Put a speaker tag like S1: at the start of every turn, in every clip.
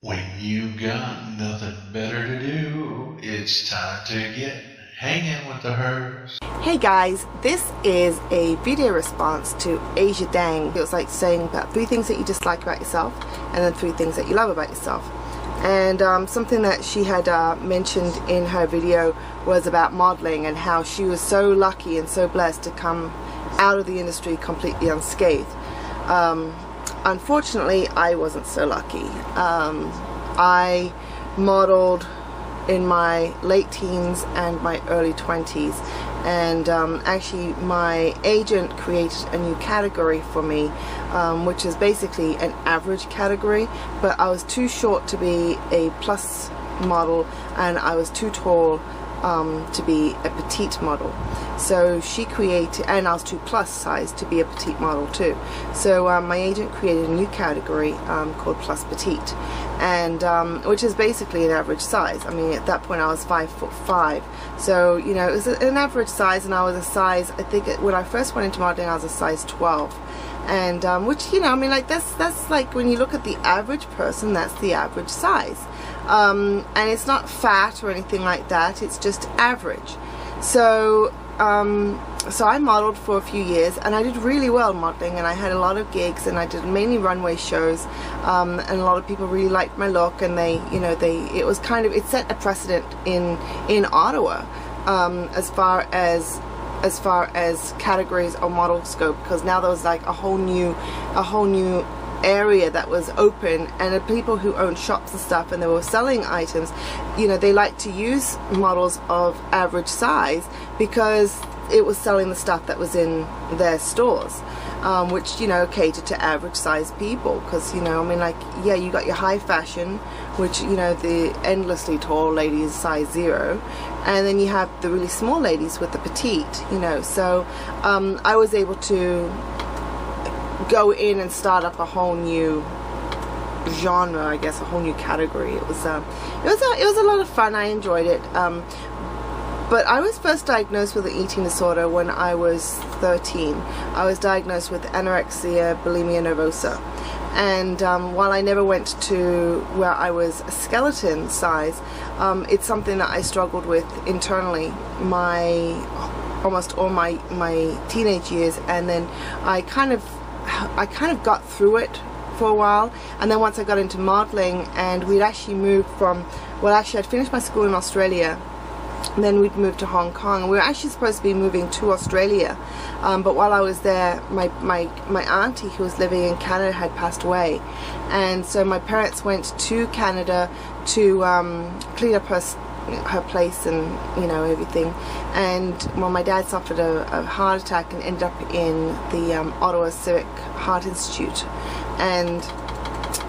S1: When you got nothing better to do, it's time to get hanging with the hers.
S2: Hey guys, this is a video response to Asia Dang. It was like saying about 3 things that you dislike about yourself and then 3 things that you love about yourself. And something that she had mentioned in her video was about modeling and how she was so lucky and so blessed to come out of the industry completely unscathed. Unfortunately, I wasn't so lucky. I modeled in my late teens and my early 20s, and actually my agent created a new category for me, which is basically an average category, but I was too short to be a plus model and I was too tall to be a petite model. So she created, and I was too plus size to be a petite model too. So my agent created a new category called plus petite, and which is basically an average size. I mean, at that point I was 5'5", so you know, it was an average size, and I was a size, I think when I first went into modeling I was a size 12. And which, you know, I mean, like that's like, when you look at the average person, that's the average size. And it's not fat or anything like that, it's just average. So so I modeled for a few years and I did really well modeling, and I had a lot of gigs, and I did mainly runway shows, and a lot of people really liked my look, and they, you know, it was kind of, it set a precedent in Ottawa as far as categories of models go, because now there was like a whole new area that was open, and the people who owned shops and stuff and they were selling items, you know, they liked to use models of average size because it was selling the stuff that was in their stores, which, you know, catered to average size people. Because, you know, I mean, like, yeah, you got your high fashion, which, you know, the endlessly tall ladies size 0, and then you have the really small ladies with the petite, you know. So I was able to go in and start up a whole new genre, I guess, a whole new category. It was a lot of fun. I enjoyed it. But I was first diagnosed with an eating disorder when I was 13. I was diagnosed with anorexia, bulimia nervosa. And while I never went to where I was a skeleton size, it's something that I struggled with internally almost all my teenage years, and then I kind of got through it for a while. And then once I got into modeling, and we'd actually moved from, well, actually I'd finished my school in Australia, and then we'd moved to Hong Kong, and we were actually supposed to be moving to Australia, but while I was there, my auntie who was living in Canada had passed away, and so my parents went to Canada to clean up her place and, you know, everything. And well, my dad suffered a heart attack and ended up in the Ottawa Civic Heart Institute and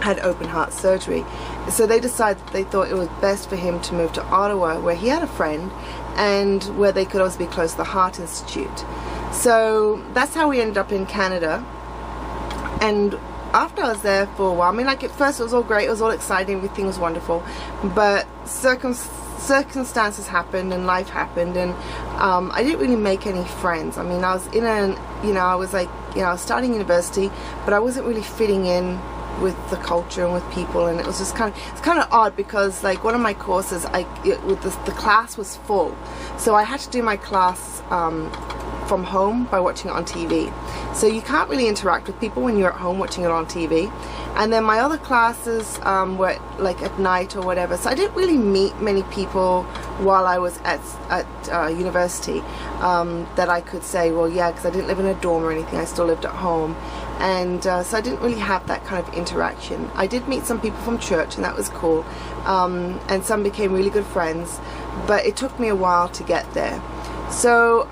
S2: had open heart surgery. So they decided, they thought it was best for him to move to Ottawa, where he had a friend and where they could also be close to the Heart Institute. So that's how we ended up in Canada. And after I was there for a while, I mean, like, at first it was all great, it was all exciting, everything was wonderful, but circumstances happened and life happened, and I didn't really make any friends. I mean, I was in I was like, you know, I was starting university, but I wasn't really fitting in with the culture and with people, and it was just kind of odd, because like one of my courses, the class was full, so I had to do my class from home by watching it on TV. So you can't really interact with people when you're at home watching it on TV. And then my other classes were like at night or whatever, so I didn't really meet many people while I was at university that I could say, well, yeah, because I didn't live in a dorm or anything, I still lived at home. And so I didn't really have that kind of interaction. I did meet some people from church, and that was cool, and some became really good friends, but it took me a while to get there. So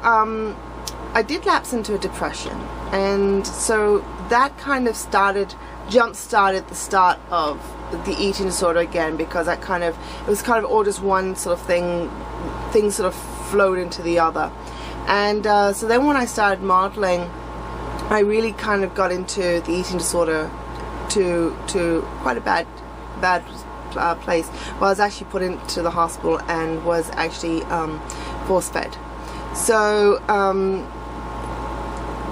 S2: I did lapse into a depression, and so that kind of jump-started the start of the eating disorder again, because it was kind of all just one sort of thing. Things sort of flowed into the other. And so then when I started modeling, I really kind of got into the eating disorder to quite a bad place. Well, I was actually put into the hospital and was actually force-fed. So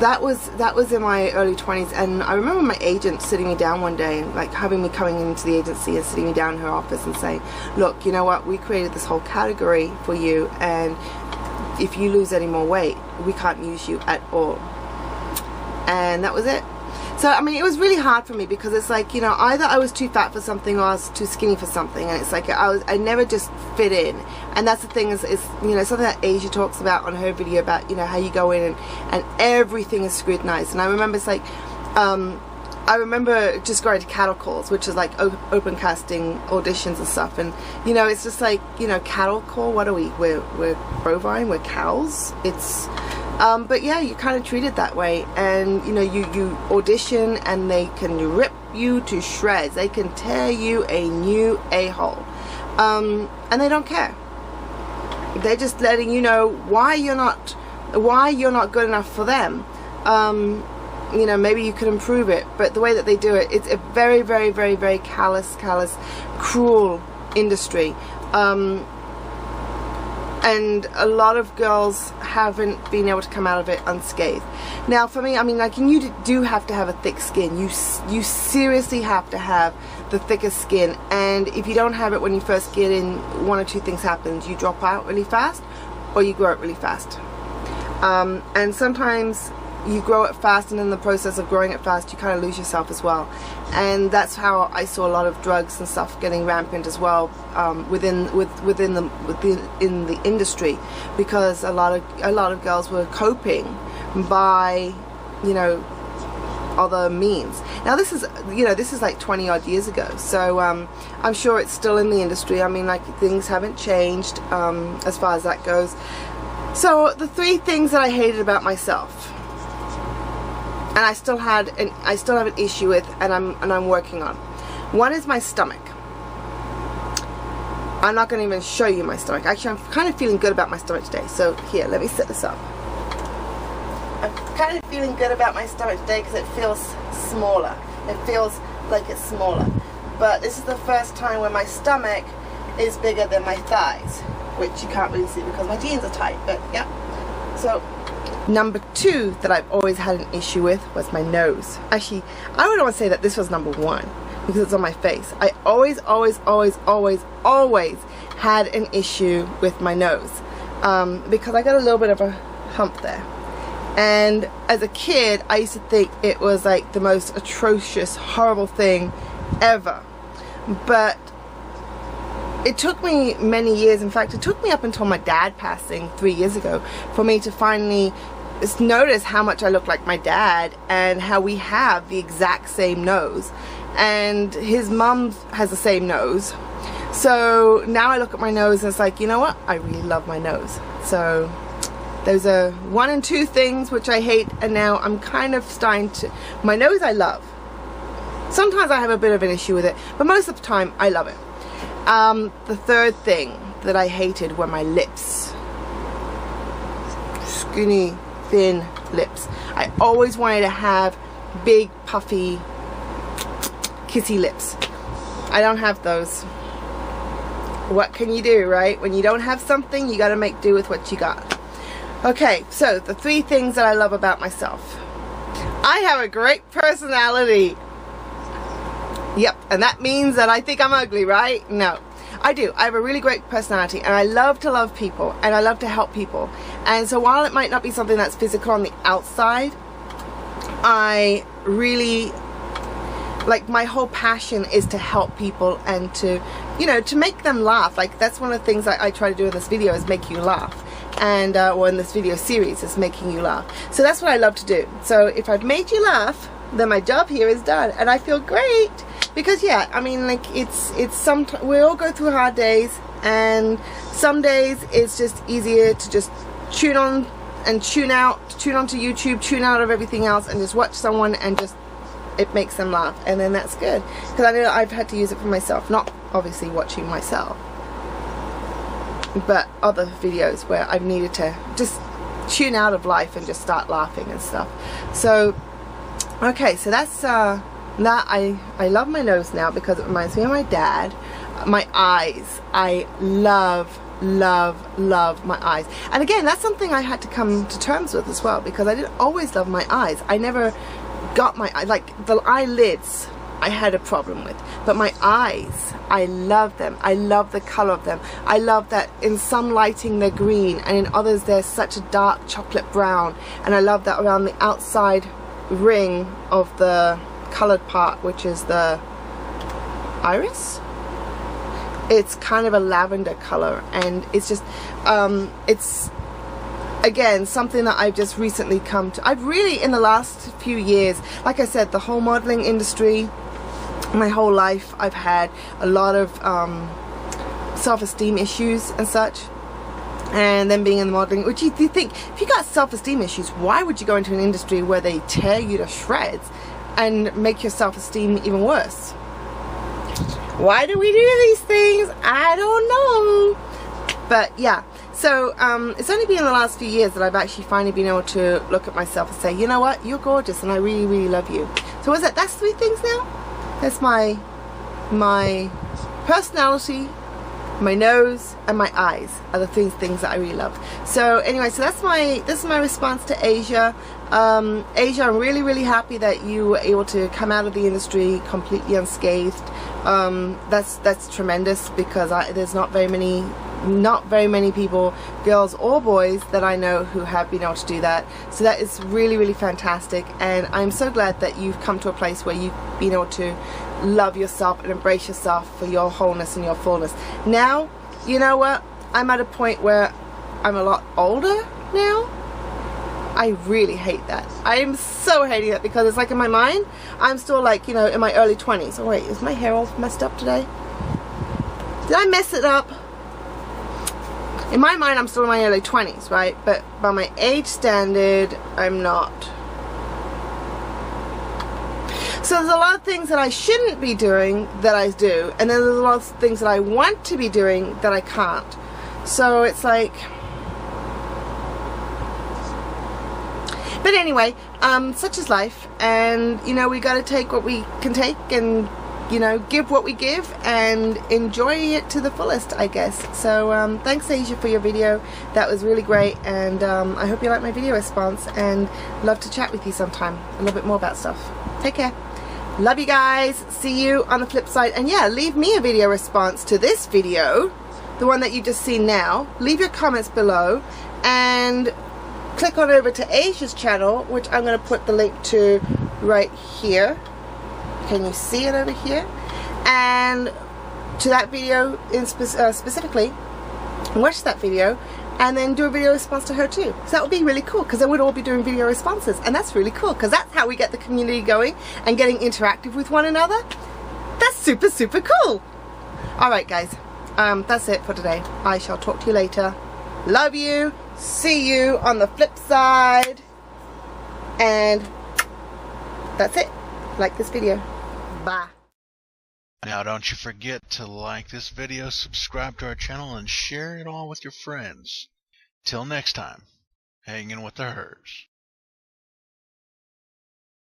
S2: that was in my early 20s, and I remember my agent sitting me down one day and like having me coming into the agency and sitting me down in her office and saying, look, you know what, we created this whole category for you, and if you lose any more weight, we can't use you at all. And that was it. So I mean, it was really hard for me, because it's like, you know, either I was too fat for something or I was too skinny for something, and it's like I never just fit in. And that's the thing, is you know, something that Asia talks about on her video about, you know, how you go in and everything is scrutinized. And I remember it's like I remember just going to cattle calls, which is like open casting auditions and stuff, and you know, it's just like, you know, cattle call, what are we, we're bovine, we're cows. It's but yeah, you kind of treat it that way, and you know, you audition and they can rip you to shreds, they can tear you a new a-hole, and they don't care. They're just letting you know why you're not good enough for them. You know, maybe you could improve it, but the way that they do it, it's a very, very, very, very callous, cruel industry. And a lot of girls haven't been able to come out of it unscathed. Now for me, I mean, like, you do have to have a thick skin. You seriously have to have the thickest skin, and if you don't have it when you first get in, one or two things happens. You drop out really fast, or you grow it really fast. And sometimes you grow it fast, and in the process of growing it fast, you kind of lose yourself as well. And that's how I saw a lot of drugs and stuff getting rampant as well, within the industry, because a lot of girls were coping by, you know, other means. Now this is, you know, this is like 20 odd years ago, so I'm sure it's still in the industry. I mean, like, things haven't changed as far as that goes. So the 3 things that I hated about myself, and I still have an issue with, and I'm working on. One is my stomach. I'm not going to even show you my stomach. Actually, I'm kind of feeling good about my stomach today. So here, let me set this up. I'm kind of feeling good about my stomach today because it feels smaller. It feels like it's smaller. But this is the first time when my stomach is bigger than my thighs, which you can't really see because my jeans are tight. But yeah. So number 2 that I've always had an issue with was my nose. Actually, I would almost say that this was number 1 because it's on my face. I always had an issue with my nose because I got a little bit of a hump there. And as a kid, I used to think it was like the most atrocious, horrible thing ever. But it took me many years. In fact, it took me up until my dad passing 3 years ago for me to finally notice how much I look like my dad and how we have the exact same nose. And his mum has the same nose. So now I look at my nose and it's like, you know what? I really love my nose. So those are 1 and 2 things which I hate, and now I'm kind of starting to... My nose I love. Sometimes I have a bit of an issue with it, but most of the time I love it. The 3rd thing that I hated were my lips. Skinny, thin lips. I always wanted to have big, puffy, kissy lips. I don't have those. What can you do, right? When you don't have something, you gotta make do with what you got. Okay, so the 3 things that I love about myself. I have a great personality. Yep, and that means that I think I'm ugly, right? No, I do. I have a really great personality, and I love to love people, and I love to help people. And so while it might not be something that's physical on the outside, I really, like, my whole passion is to help people and to, you know, to make them laugh. Like, that's one of the things I try to do in this video, is make you laugh. And or in this video series, is making you laugh. So that's what I love to do. So if I've made you laugh, then my job here is done, and I feel great. Because yeah, I mean, like, it's sometimes we all go through hard days, and some days it's just easier to just tune on and tune onto YouTube, tune out of everything else, and just watch someone, and just it makes them laugh, and then that's good. Because I know I've had to use it for myself, not obviously watching myself, but other videos where I've needed to just tune out of life and just start laughing and stuff. So okay, so that's that. I love my nose now because it reminds me of my dad. My eyes, I love love my eyes. And again, that's something I had to come to terms with as well, because I didn't always love my eyes. I never got my, like the eyelids I had a problem with, but my eyes, I love them. I love the color of them. I love that in some lighting they're green, and in others they're such a dark chocolate brown, and I love that around the outside ring of the colored part, which is the iris, it's kind of a lavender color, and it's just it's again something that I've just recently come to. I've really, in the last few years, like I said, the whole modeling industry, my whole life, I've had a lot of self-esteem issues and such. And then being in the modeling, which you think, if you got self-esteem issues, why would you go into an industry where they tear you to shreds and make your self-esteem even worse? Why do we do these things? I don't know. But yeah, so it's only been in the last few years that I've actually finally been able to look at myself and say, you know what, you're gorgeous and I really, really love you. So what's that? That's 3 things now? That's my personality, my nose, and my eyes are the things that I really love. So anyway, so this is my response to Asia. Asia, I'm really, really happy that you were able to come out of the industry completely unscathed. That's tremendous, because there's not very many people, girls or boys, that I know who have been able to do that. So that is really, really fantastic, and I'm so glad that you've come to a place where you've been able to love yourself and embrace yourself for your wholeness and your fullness. Now, you know what, I'm at a point where I'm a lot older now. I really hate that. I am so hating it, because it's like in my mind, I'm still like, you know, in my early 20s. Oh wait, is my hair all messed up today? Did I mess it up? In my mind, I'm still in my early 20s, right? But by my age standard, I'm not. So there's a lot of things that I shouldn't be doing that I do, and then there's a lot of things that I want to be doing that I can't. So it's like, but anyway, such is life, and you know, we got to take what we can take, and you know, give what we give, and enjoy it to the fullest, I guess. So thanks, Asia, for your video. That was really great, and I hope you like my video response, and love to chat with you sometime a little bit more about stuff. Take care. Love you guys. See you on the flip side. And yeah, leave me a video response to this video, the one that you just seen now. Leave your comments below, and click on over to Asia's channel, which I'm going to put the link to right here. Can you see it over here? And to that video in specifically, watch that video, and then do a video response to her too. So that would be really cool, because then we'd all be doing video responses, and that's really cool, because that's how we get the community going and getting interactive with one another. That's super, super cool. Alright guys, that's it for today. I shall talk to you later. Love you. See you on the flip side. And that's it. Like this video. Bye.
S1: Now don't you forget to like this video, subscribe to our channel, and share it all with your friends. Till next time, hanging with the Hurs.